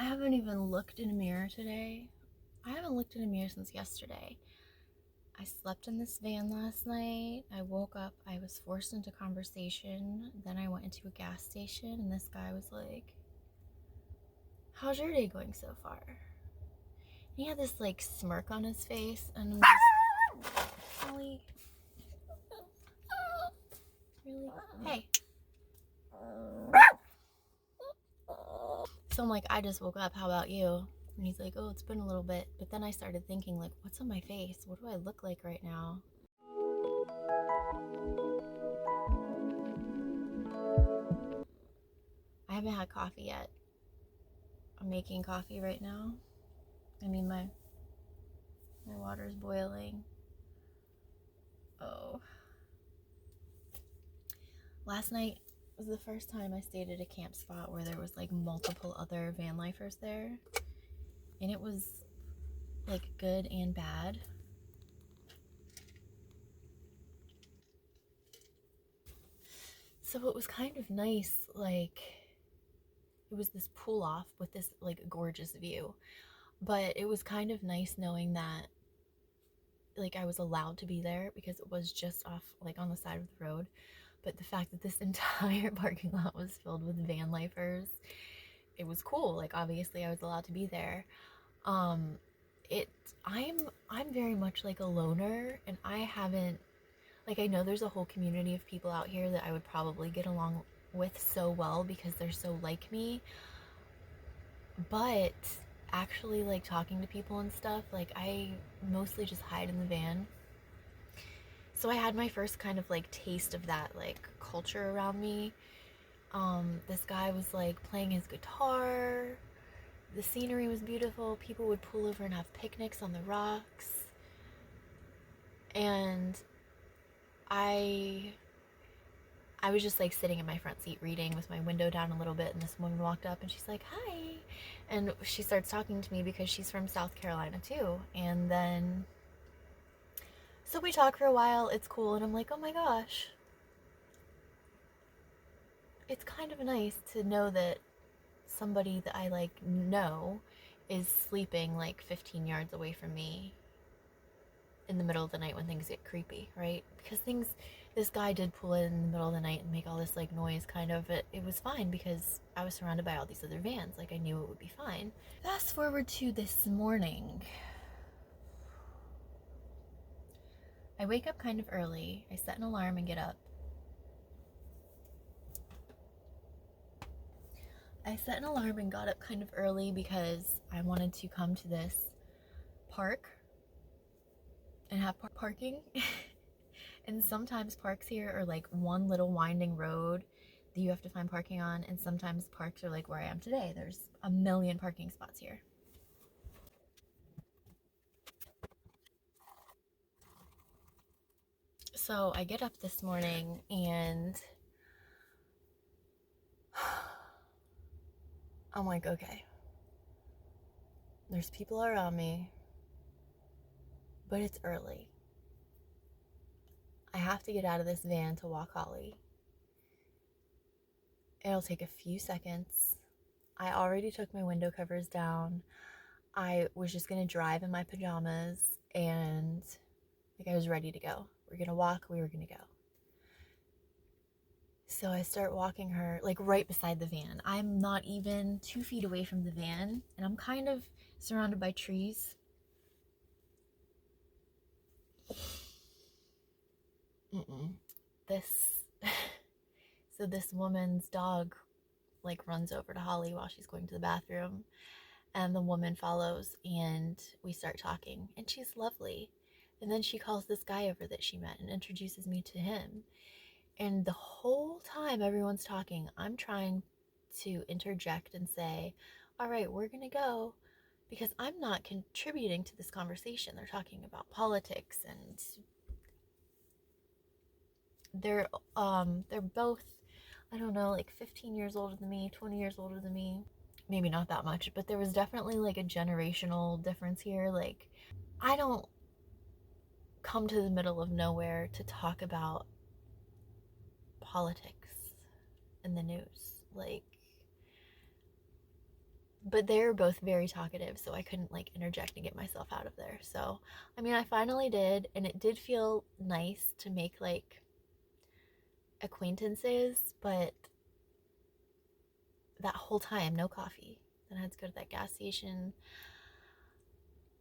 I haven't even looked in a mirror today. I haven't looked in a mirror since yesterday. I slept in this van last night. I woke up, I was forced into conversation. Then I went into a gas station, and this guy was like, "How's your day going so far?" And he had this like smirk on his face, and I'm just really, really, hey. So I'm like, "I just woke up, how about you?" And he's like, "Oh, it's been a little bit." But then I started thinking, like, what's on my face? What do I look like right now? I haven't had coffee yet. I'm making coffee right now. I mean, my water's boiling. Oh. Last night was the first time I stayed at a camp spot where there was like multiple other van lifers there. And it was like good and bad. So it was kind of nice, like, it was this pull off with this like gorgeous view. But it was kind of nice knowing that like I was allowed to be there because it was just off like on the side of the road. But the fact that this entire parking lot was filled with van lifers, it was cool. Like obviously I was allowed to be there. Um it I'm very much like a loner, and I haven't, like, I know there's a whole community of people out here that I would probably get along with so well because they're so like me. But actually like talking to people and stuff, like I mostly just hide in the van. So I had my first kind of like taste of that like culture around me. This guy was like playing his guitar. The scenery was beautiful. People would pull over and have picnics on the rocks. And I I was just like sitting in my front seat reading with my window down a little bit, and this woman walked up and she's like, "Hi." And she starts talking to me because she's from South Carolina too. And then so we talk for a while. It's cool, and I'm like, "Oh my gosh." It's kind of nice to know that somebody that I like know is sleeping like 15 yards away from me in the middle of the night when things get creepy, right? Because this guy did pull in the middle of the night and make all this like noise, kind of. It was fine because I was surrounded by all these other vans. Like I knew it would be fine. Fast forward to this morning. I wake up kind of early. I set an alarm and get up. I set an alarm and got up kind of early because I wanted to come to this park and have parking. And sometimes parks here are like one little winding road that you have to find parking on, and sometimes parks are like where I am today. There's a million parking spots here. So I get up this morning and I'm like, okay, there's people around me, but it's early. I have to get out of this van to walk Holly. It'll take a few seconds. I already took my window covers down. I was just gonna drive in my pajamas, and like I was ready to go. We're gonna walk, we were gonna go. So I start walking her like right beside the van. I'm not even 2 feet away from the van, and I'm kind of surrounded by trees. This so this woman's dog like runs over to Holly while she's going to the bathroom, and the woman follows, and we start talking, and she's lovely. And then she calls this guy over that she met and introduces me to him. And the whole time everyone's talking, I'm trying to interject and say, "All right, we're going to go," because I'm not contributing to this conversation. They're talking about politics, and they're both, I don't know, like 15 years older than me, 20 years older than me. Maybe not that much, but there was definitely like a generational difference here. Like I don't come to the middle of nowhere to talk about politics in the news. Like but they're both very talkative, so I couldn't like interject and get myself out of there. So, I mean, I finally did, and it did feel nice to make like acquaintances, but that whole time, no coffee. Then I had to go to that gas station.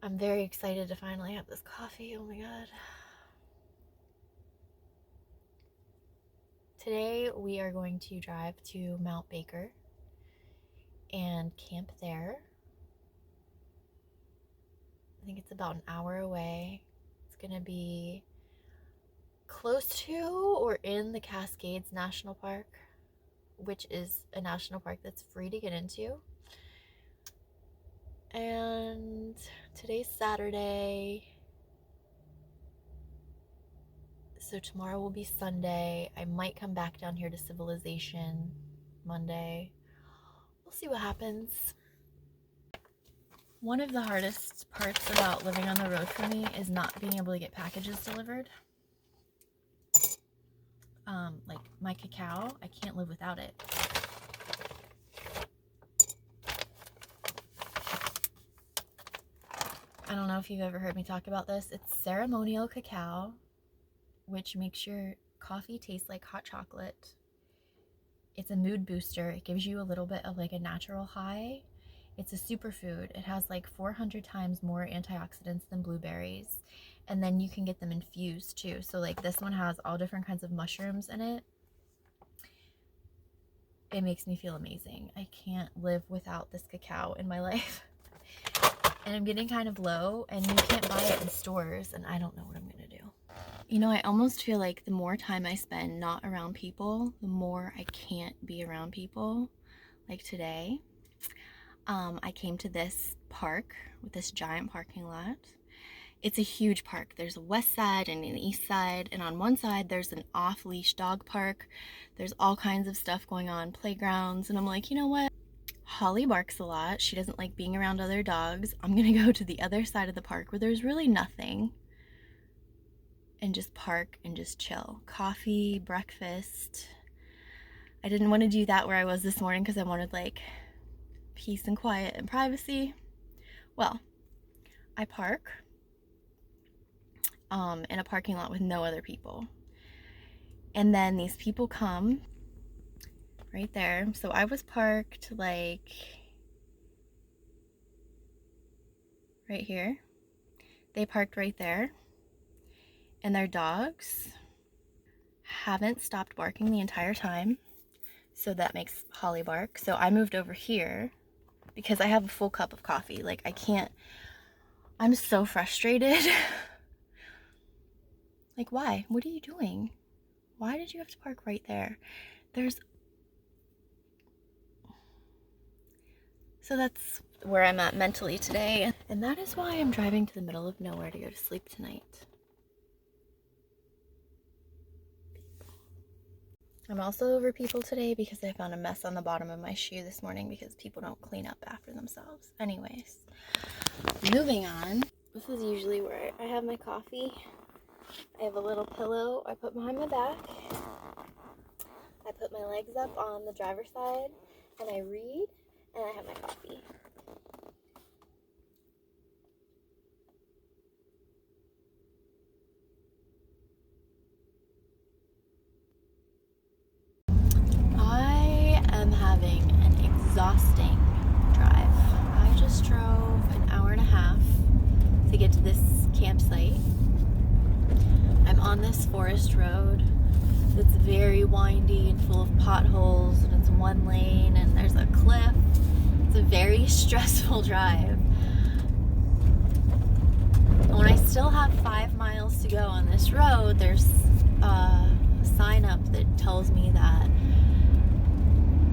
I'm very excited to finally have this coffee. Oh my god. Today we are going to drive to Mount Baker and camp there. I think it's about an hour away. It's gonna be close to or in the Cascades National Park, which is a national park that's free to get into. And today's Saturday, so tomorrow will be Sunday. I might come back down here to Civilization Monday. We'll see what happens. One of the hardest parts about living on the road for me is not being able to get packages delivered. Like my cacao, I can't live without it. I don't know if you've ever heard me talk about this. It's ceremonial cacao, which makes your coffee taste like hot chocolate. It's a mood booster. It gives you a little bit of like a natural high. It's a superfood. It has like 400 times more antioxidants than blueberries. And then you can get them infused too. So like this one has all different kinds of mushrooms in it. It makes me feel amazing. I can't live without this cacao in my life. And I'm getting kind of low, and you can't buy it in stores, and I don't know what I'm gonna do. You know, I almost feel like the more time I spend not around people, the more I can't be around people. Like today, I came to this park with this giant parking lot. It's a huge park. There's a west side and an east side, and on one side there's an off-leash dog park. There's all kinds of stuff going on, playgrounds, and I'm like, you know what? Holly barks a lot. She doesn't like being around other dogs. I'm gonna go to the other side of the park where there's really nothing and just park and just chill. Coffee, breakfast. I didn't want to do that where I was this morning because I wanted like peace and quiet and privacy. Well, I park in a parking lot with no other people. And then these people come right there. So I was parked like right here. They parked right there. And their dogs haven't stopped barking the entire time. So that makes Holly bark. So I moved over here because I have a full cup of coffee. Like I can't, I'm so frustrated. Like why? What are you doing? Why did you have to park right there? So that's where I'm at mentally today. And that is why I'm driving to the middle of nowhere to go to sleep tonight. I'm also over people today because I found a mess on the bottom of my shoe this morning because people don't clean up after themselves. Anyways, moving on. This is usually where I have my coffee. I have a little pillow I put behind my back. I put my legs up on the driver's side and I read and I have my coffee. I am having an exhausting drive. I just drove an hour and a half to get to this campsite. I'm on this forest road that's very windy and full of potholes, and it's one lane and there's a cliff. It's a very stressful drive. When I still have 5 miles to go on this road, there's a sign up that tells me that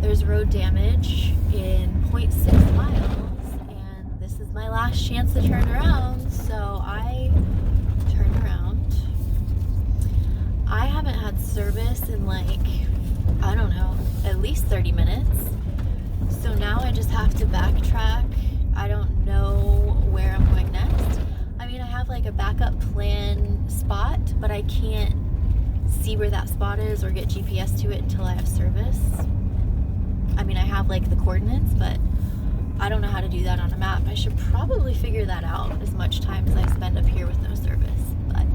there's road damage in 0.6 miles, and this is my last chance to turn around, so I turn around. I haven't had service in like, I don't know, at least 30 minutes. So now I just have to backtrack. I don't know where I'm going next. I mean, I have like a backup plan spot, but I can't see where that spot is or get GPS to it until I have service. I mean, I have like the coordinates, but I don't know how to do that on a map. I should probably figure that out as much time as I spend up here with no service. But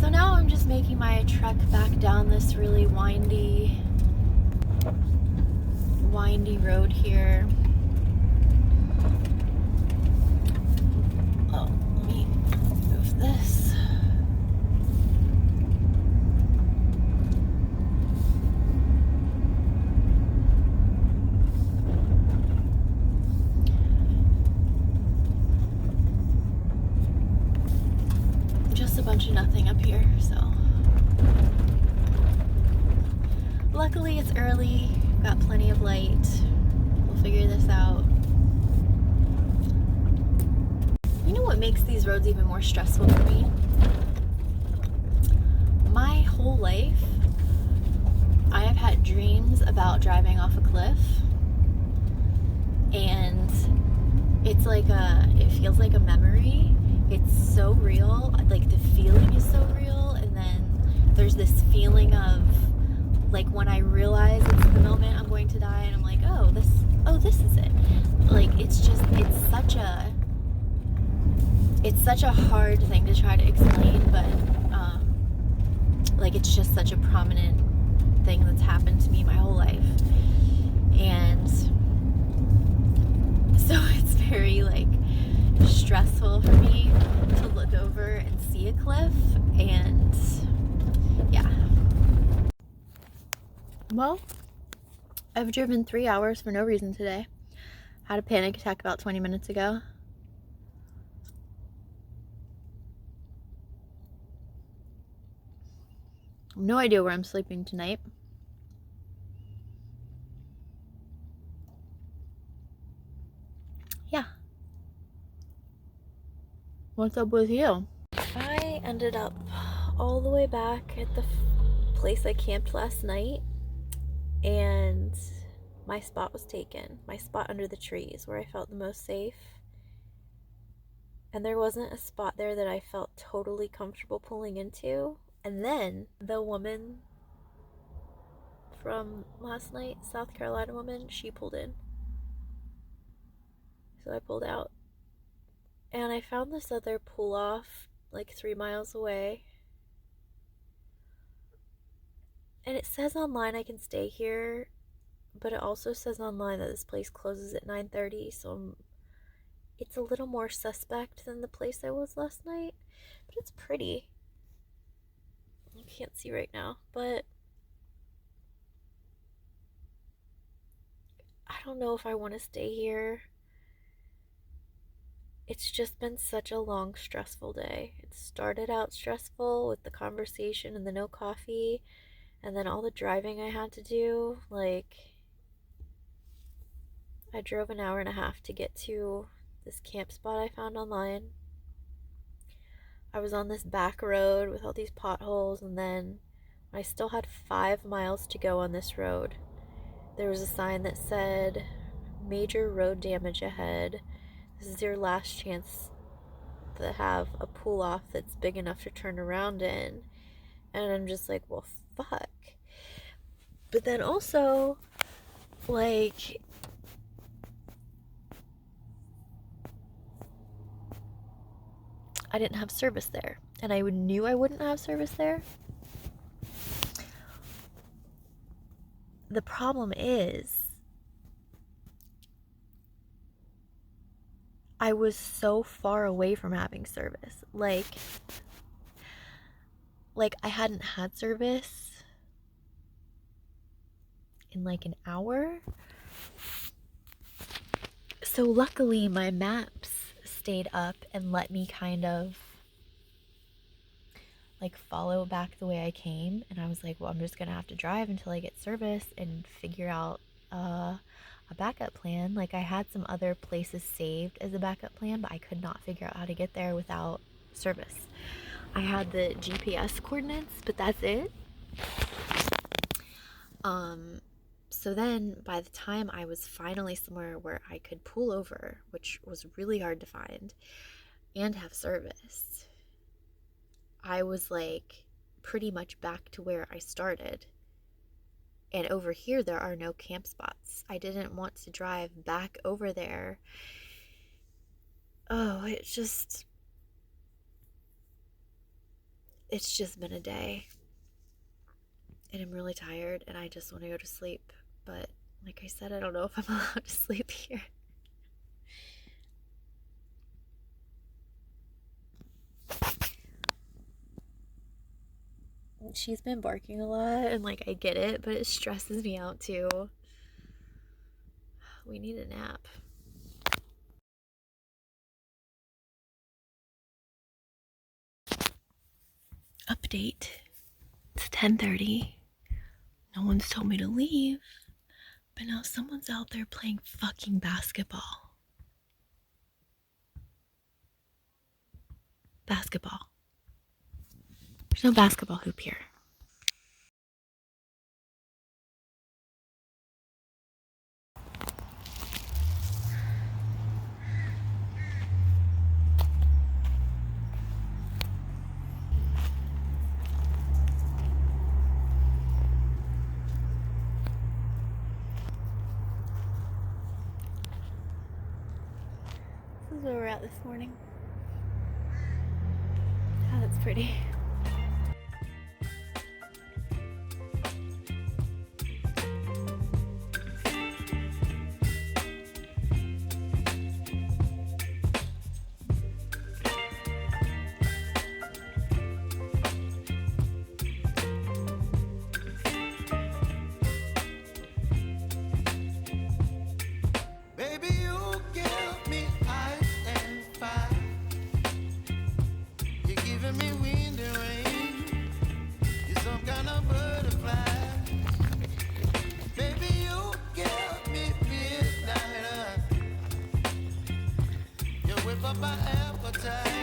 so now I'm just making my trek back down this really windy road here. Oh, let me move this. Just a bunch of nothing up here, so. Luckily it's early, got plenty of light. We'll figure this out. You know what makes these roads even more stressful for me? My whole life, I have had dreams about driving off a cliff, and it's like it feels like a memory. It's so real, like the feeling is so real, and then there's this feeling of like when I realize it's the moment I'm going to die, and I'm like, oh this is it. Like it's such a hard thing to try to explain, but like it's just such a prominent thing that's happened to me my whole life. And so it's very like stressful for me to look over and see a cliff, and yeah. Well, I've driven 3 hours for no reason today. Had a panic attack about 20 minutes ago. No idea where I'm sleeping tonight. Yeah. What's up with you? I ended up all the way back at the place I camped last night, and my spot was taken. My spot under the trees where I felt the most safe. And there wasn't a spot there that I felt totally comfortable pulling into. And then the woman from last night, South Carolina woman, she pulled in. So I pulled out. And I found this other pull off like 3 miles away. And it says online I can stay here, but it also says online that this place closes at 9:30, so it's a little more suspect than the place I was last night. But it's pretty. You can't see right now, but I don't know if I want to stay here. It's just been such a long, stressful day. It started out stressful with the conversation and the no coffee, and then all the driving I had to do. Like, I drove an hour and a half to get to this camp spot I found online. I was on this back road with all these potholes, and then I still had 5 miles to go on this road. There was a sign that said, major road damage ahead. This is your last chance to have a pull off that's big enough to turn around in. And I'm just like, well, fuck. But then also, like, I didn't have service there, and I knew I wouldn't have service there. The problem is, I was so far away from having service. Like I hadn't had service in like an hour. So luckily my maps stayed up and let me kind of like follow back the way I came, and I was like, well, I'm just gonna have to drive until I get service and figure out a backup plan. Like, I had some other places saved as a backup plan, but I could not figure out how to get there without service. I had the GPS coordinates, but that's it. So then by the time I was finally somewhere where I could pull over, which was really hard to find, and have service, I was like pretty much back to where I started. And over here, there are no camp spots. I didn't want to drive back over there. Oh, it's just been a day. And I'm really tired and I just want to go to sleep. But like I said, I don't know if I'm allowed to sleep here. She's been barking a lot and like I get it, but it stresses me out too. We need a nap. Update. It's 10:30. No one's told me to leave, but now someone's out there playing fucking basketball. Basketball. There's no basketball hoop here. This is where we're at this morning. Oh, that's pretty. My appetite.